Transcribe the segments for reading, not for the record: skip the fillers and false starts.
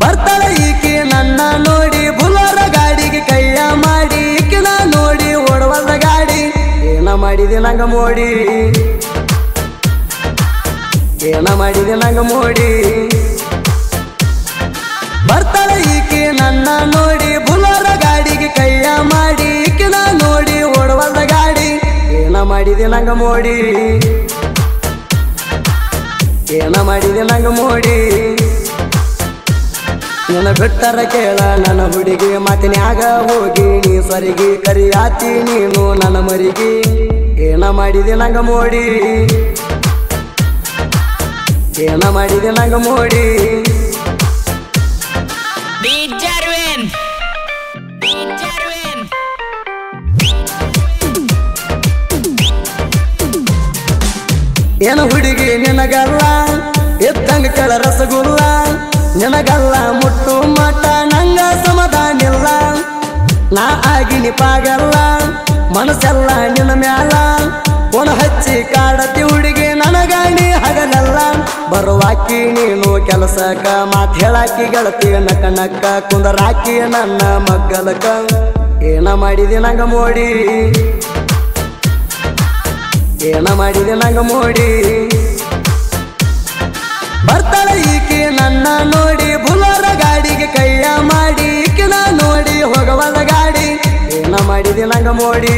ಬರ್ತಾಳೆ ಈಕಿ ನನ್ನ ನೋಡಿ ಬುಲೋರ ಗಾಡಿಗೆ ಕೈಯ ಮಾಡಿ ಈಕಿನ ನೋಡಿ ಓಡವಲ್ಲ ಗಾಡಿ ಏನ ಮಾಡಿದೆ ನಂಗ ಮೋಡಿ ಏನ ಮಾಡಿದೆ ನಂಗ ಮೋಡಿ ಬರ್ತಾಳೆ ಈಕಿ ನನ್ನ ನೋಡಿ ಬುಲೋರ ಗಾಡಿಗೆ ಕೈಯ ಮಾಡಿ ಈಕಿನ ನೋಡಿ ಓಡವಲ್ಲ ಗಾಡಿ ಏನ ಮಾಡಿದೆ ನಂಗ ಮೋಡಿ ಏನ ಮಾಡಿದೆ ನಂಗ ಮೋಡಿ ನನ್ನ ಬಿಟ್ಟರ ಕೇಳ ನನ್ನ ಹುಡುಗಿ ಮಾತಿನ್ಯಾಗ ಹೋಗಿ ನೀ ಸ್ವರಿಗೆ ಕರಿಯಾತಿ ನೀನು ನನ್ನ ಮರಿಗೆ ಏನ ಮಾಡಿದೆ ನಂಗ ಮೋಡಿ ಏನ ಮಾಡಿದೆ ನಂಗ ಮೋಡಿ ಏನ ಹುಡುಗಿ ನಿನಗಲ್ಲ ಎತ್ತಂಗ ಕೆಳ ರಸಗುಲ್ಲ ನಿನಗಲ್ಲ ಮುಟ್ಟು ಮಟ್ಟ ನಂಗ ಸಮಾಧಾನಿಲ್ಲ ನಾ ಆಗಿನಿ ಪಾಗಲ್ಲ ಮನಸ್ಸೆಲ್ಲ ನಿನ್ನ ಮ್ಯಾಲ ಒಣ ಹಚ್ಚಿ ಕಾಡತಿ ಹುಡುಗಿ ನನಗಾಣಿ ಹಗಲಲ್ಲ ಬರುವಾಕಿ ನೀನು ಕೆಲಸಕ್ಕ ಮಾತ್ ಹೇಳಾಕಿ ಗೆಳತಿ ನಕ್ಕ ನಕ್ಕ ಕುಂದರಾಕಿ ನನ್ನ ಮಗ್ಗಲಕ ಏನ ಮಾಡಿದೆ ನಂಗ ಮೋಡಿ ಏನ ಮಾಡಿದೆ ನಂಗ ಮೋಡಿ ಬರ್ತಾಳೆ ಈಕಿ ನನ್ನ ನೋಡಿ ಬುಲೋರ ಗಾಡಿಗೆ ಕೈಯ ಮಾಡಿ ಈಕಿನ ನೋಡಿ ಹೋಗವಲ್ಲ ಗಾಡಿ ಏನ ಮಾಡಿದೆ ನಂಗ ಮೋಡಿ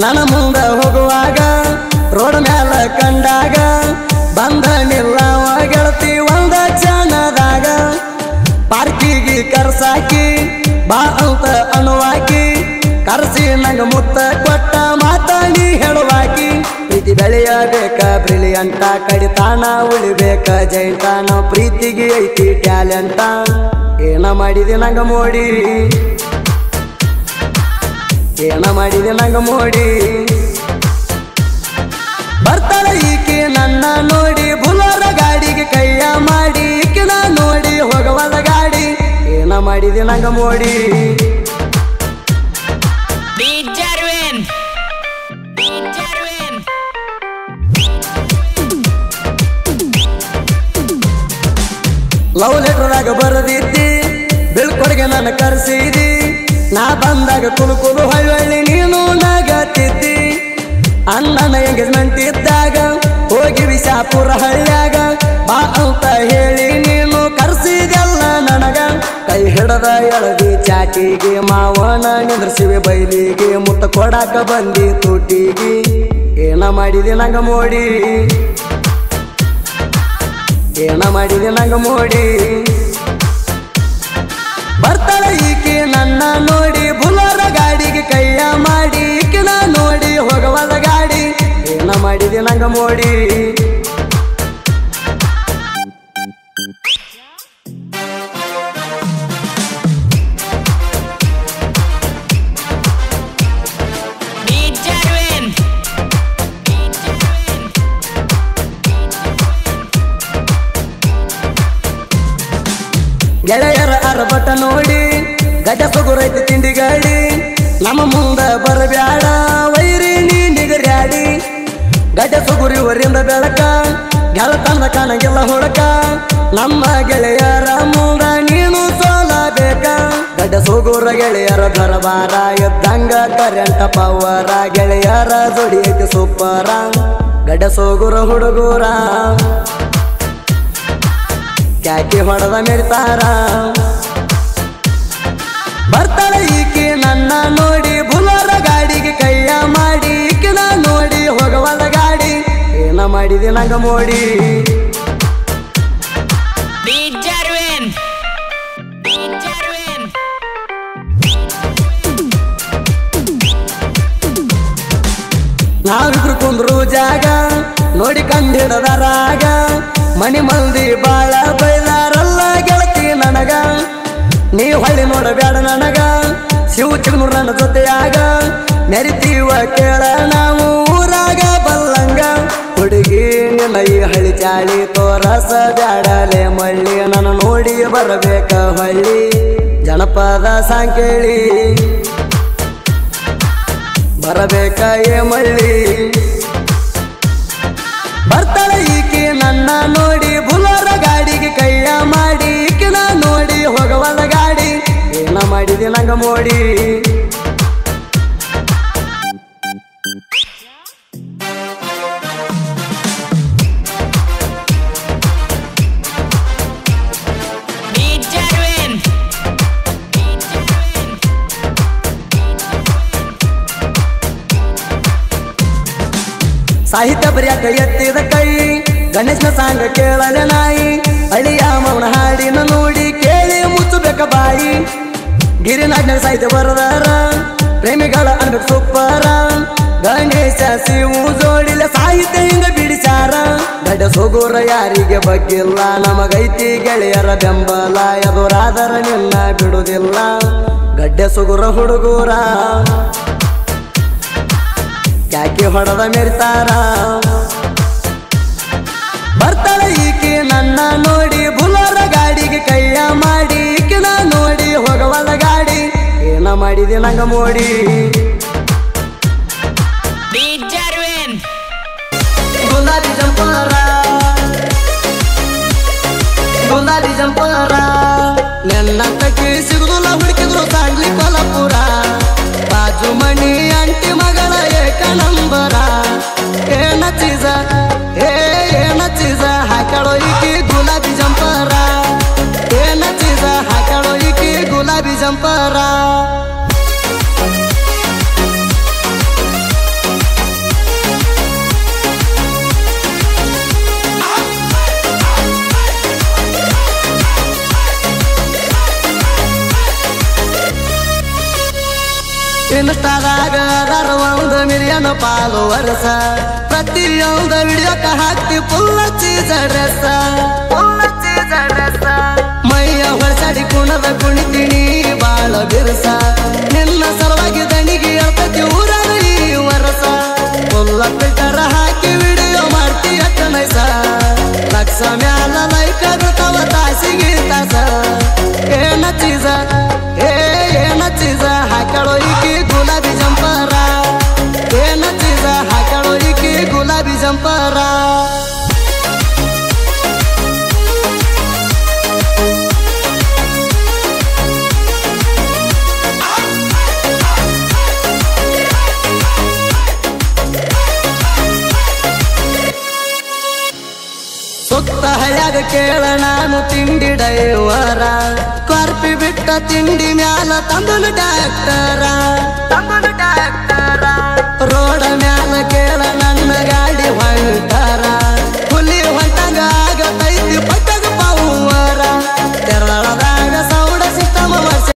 ನನ್ನ ಮುಂದ ಹೋಗುವಾಗ ರೋಡ್ ಮ್ಯಾಲ ಕಂಡಾಗ ಬಂದ ನಿಲ್ಲವ ಗೆಳತಿ ಒಂದ ಚಾನದಾಗ ಪಾರ್ಕಿಗೆ ಕರ್ಸಾಕಿ ಬಾ ಅಂತ ಅನ್ನುವಾಕಿ ಕರ್ಸಿ ನಂಗ ಮುತ್ತ ಕೊಟ್ಟ ಮಾತಾಡಿ ಹೇಳುವಾಕಿ ಪ್ರೀತಿ ಬೆಳೆಯಬೇಕ ಬ್ರಿಲಿಯಂಟ ಕಡಿತಾನ ಉಳಿಬೇಕ ಜೈಂಟ ನಾವು ಪ್ರೀತಿಗೆ ಐತಿ ಟ್ಯಾಲೆಂಟ ಏನ ಮಾಡಿದೆ ನಂಗ ಮೋಡಿ ಏನ ಮಾಡಿದೆ ನಂಗ ಮೋಡಿ ಬರ್ತಾಳೆ ಈಕಿ ನನ್ನ ನೋಡಿ ಬುಲೋರ ಗಾಡಿಗೆ ಕೈಯ ಮಾಡಿ ಈಕಿನ ನೋಡಿ ಹೋಗವಲ್ಲ ಗಾಡಿ ಏನ ಮಾಡಿದೆ ನಂಗ ಮೋಡಿ ಲವ್ ಲೆಟರ್ದಾಗ ಬರದಿದ್ದಿ ಬೀಳ್ಕೊಡುಗೆ ನನ್ನ ಕರೆಸಿದಿ ನಾ ಬಂದಾಗ ಕುಲು ಕುಲು ಹೊಳ್ಳಿ ನೀನು ನಗತ್ತಿದ್ದಿ ಅಣ್ಣನ ಎಂಗೇಜ್ಮೆಂಟ್ ಇದ್ದಾಗ ಹೋಗಿ ವಿಷಾಪುರ ಹಳ್ಳ್ಯಾಗ ಬಾ ಅಂತ ಹೇಳಿ ನೀನು ಕರ್ಸಿದೆಲ್ಲ ನನಗ ಕೈ ಹಿಡದ ಎಳದಿ ಚಾಟಿಗೆ ಮಾವನ ನಿಂದ್ರಸಿವೆ ಬೈಲಿಗೆ ಮುತ್ತ ಕೊಡಾಕ ಬಂದಿ ತುಟಿಗೆ ಏನ ಮಾಡಿದೆ ನಂಗ ಮೋಡಿ ಏನ ಮಾಡಿದೆ ನಂಗ ಮೋಡಿ ಬರ್ತಾಳೆ ಈಕಿ ನನ್ನ ನೋಡಿ ಬುಲೋರ ಗಾಡಿಗೆ ಕೈಯ ಮಾಡಿ ಈಕಿನ ನೋಡಿ ಹೋಗವಲ್ಲ ಗಾಡಿ ಏನ ಮಾಡಿದೆ ನಂಗ ಮೋಡಿ ಗೆಳೆಯರ ಅರಬಟ ನೋಡಿ ಗಜ ಸುಗುರೈತಿ ತಿಂಡಿ ಗಾಡಿ ನಮ್ಮ ಮುಂದ ಬರಬ್ಯಾಡ ವೈರಿ ನೀ ನಿಗರ್ಯಾಡಿ ಗಜ ಸುಗುರಿವರಿಂದ ಬೆಳಕ ಗೆಳತಂದ ಕಾಣಗಿಲ್ಲ ಹುಡಕ ನಮ್ಮ ಗೆಳೆಯರ ಮುಂದ ನೀನು ಸೋಲಬೇಕ ಗಜ ಸುಗುರ ಗೆಳೆಯರ ದರಬಾರ ಎದ್ದಂಗ ಕರೆಂಟ ಪವರ ಗೆಳೆಯರ ಜೋಡಿ ಐತಿ ಸೂಪರ ಗಜ ಸುಗುರ ಹುಡುಗೂರ ಕ್ಯಾಕಿ ಹೊಡೆದ ಮೆರಿತಾರ ಬರ್ತಾಳೆ ಈಕಿ ನನ್ನ ನೋಡಿ ಬುಲೋರ ಗಾಡಿಗೆ ಕೈಯ ಮಾಡಿ ಈಕಿನ ನೋಡಿ ಹೋಗವಲ್ಲ ಗಾಡಿ ಏನ ಮಾಡಿದೆ ನಂಗ ಮೋಡಿ ನಾವಿಬ್ರು ಕುಂದ್ರು ಜಾಗ ನೋಡಿ ಕಂಡಿಡದರಾಗ ಮನಿ ಮಂದಿ ಬಾಳ ಬೈದಾರಲ್ಲ ಗೆಳತಿ ನನಗ ನೀ ಹೊಳ್ಳಿ ನೋಡಬೇಡ ನನಗ ಶಿವ ಚಿಗ್ನೂರ್ ನನ್ನ ಜೊತೆಯಾಗ ಮೆರಿತೀವ ಕೇಳ ನಾವು ಊರಾಗ ಬಲ್ಲಂಗ ಹುಡುಗಿ ನಿನ್ನ ಈ ಹಳಿ ಚಾಳಿ ತೋರಸ ಬ್ಯಾಡಲೆ ಮಳ್ಳಿ ನನ್ನ ನೋಡಿ ಬರಬೇಕ ಹೊಳ್ಳಿ ಜನಪದ ಸಾಂಕೇಳಿ ಬರಬೇಕ ಏ ಮಳ್ಳಿ ಬರ್ತಾಳೆ ಈಕಿ ನನ್ನ ನೋಡಿ ಬುಲೋರ ಗಾಡಿಗೆ ಕೈಯ ಮಾಡಿ ಈಕಿನ ನೋಡಿ ಹೋಗವಲ್ಲ ಗಾಡಿ ಏನ ಮಾಡಿದಿ ನಂಗ ಮೋಡಿ ಸಾಹಿತ್ಯ ಬರಿಯಾಕ ಎತ್ತಿದ ಕೈ ಗಣೇಶನ ಸಾಂಗ ಕೇಳಲೆ ನಾಯಿ ಅಳಿಯ ಮೌನ ಹಾಡಿನ ನೋಡಿ ಕೇಳಿ ಮುಚ್ಚಬೇಕ ಬಾಯಿ ಗಿರಿನಾಡಿನ ಸಾಹಿತ್ಯ ಬರದಾರ ಪ್ರೇಮಿಗಳ ಅನ್ಬೇಕು ಸೂಪರ ಗಣೇಶ ಶಿವು ಜೋಡಿಲ ಸಾಹಿತ್ಯ ಹಿಂಗ ಬಿಡಿಸಾರ ಗಡ್ಡ ಸೋಗೋರ ಯಾರಿಗೆ ಬಗ್ಗಿಲ್ಲ ನಮಗೈತಿ ಗೆಳೆಯರ ಬೆಂಬಲ ಎದುರಾದರ ನಿನ್ನ ಬಿಡುದಿಲ್ಲ ಗಡ್ಡೆ ಸುಗುರ ಹುಡುಗೂರ ಯಾಕೆ ಹೊಡೆದ ಮೆರಿತಾರ ಬರ್ತಾಳೆ ಈಕಿ ನನ್ನ ನೋಡಿ ಬುಲೋರ ಗಾಡಿಗೆ ಕೈಯ ಮಾಡಿ ಈಕಿನ ನೋಡಿ ಹೋಗವಲ್ಲ ಗಾಡಿ ಏನ ಮಾಡಿದಿ ನಂಗ ಮೋಡಿ ಗುಲಾಬಿ ಜಂಪರ ಗುಲಾಬಿ ಜಂಪರ ನನ್ನ ತಕ್ಕಿ ಸಿಗುದಿಲ್ಲ ಹುಡುಕಿದ್ರು ಸಾಡ್ಲಿ ಕೊಲ್ಲಾಪುರ ಬಾಜು ಮಣಿ ಅಂಟಿ ಮಗಳ ಏಕ ನಂಬರ ಏನ ಚೀಸ ಹಾಕಳೋ ಈಕಿ ಗುಲಾಬಿ ಜಂಪರ ಏನ ಚೀಸ ಹಾಕಳೋ ಈಕಿ ಗುಲಾಬಿ ಜಂಪರ ಇನ್ಸ್ಟಾದಾಗ ಒಂದು ಮಿಲಿಯನ್ ಫಾಲೋವರ್ಸ ಪ್ರತಿಯೊಂದು ವಿಡಿಯೋಕ ಹಾಕ್ತಿ ಫುಲ್ ಚೀಸ ಡ್ರೆಸ್ ಮೈಯ ಹೊಳಸಾಡಿ ಕುಣದ ಕುಣಿತೀನಿ ಬಾಳ ಬಿರುಸ ನಿನ್ನ ಸಲುವಾಗಿ ದಣಿಗೆ ಹೇಳ್ತತಿ ಊರಾಗ ಈ ವರಸ ಫುಲ್ಲ ಫಿಲ್ಟರ್ ಹಾಕಿ ವಿಡಿಯೋ ಮಾಡ್ತಿ ಅಟ್ಟ ನೈಸ ಲಕ್ಷ ಮ್ಯಾಲ ಲೈಕ್ ಆಗುತ್ತವ ತಾಸಿಗೆ ತಾಸ ಏನ ಚೀಸ ಹಾಕಳೋ ಈಕಿ ಗುಲಾಬಿ ಜಂಪರ ಏನ ಚೀಸ ಹಾಕಳೋ ಈಕಿ ಗುಲಾಬಿ ಜಂಪರ ಸುತ್ತ ಹಳ್ಯಾಗ ಕೇಳ ನಾನು ತಿಂಡಿ ಡೈವರ ಕಾರ್ಪಿ ಬಿಟ್ಟ ತಿಂಡಿ ಮ್ಯಾಲ ತಂದನು ಡಾಕ್ಟರ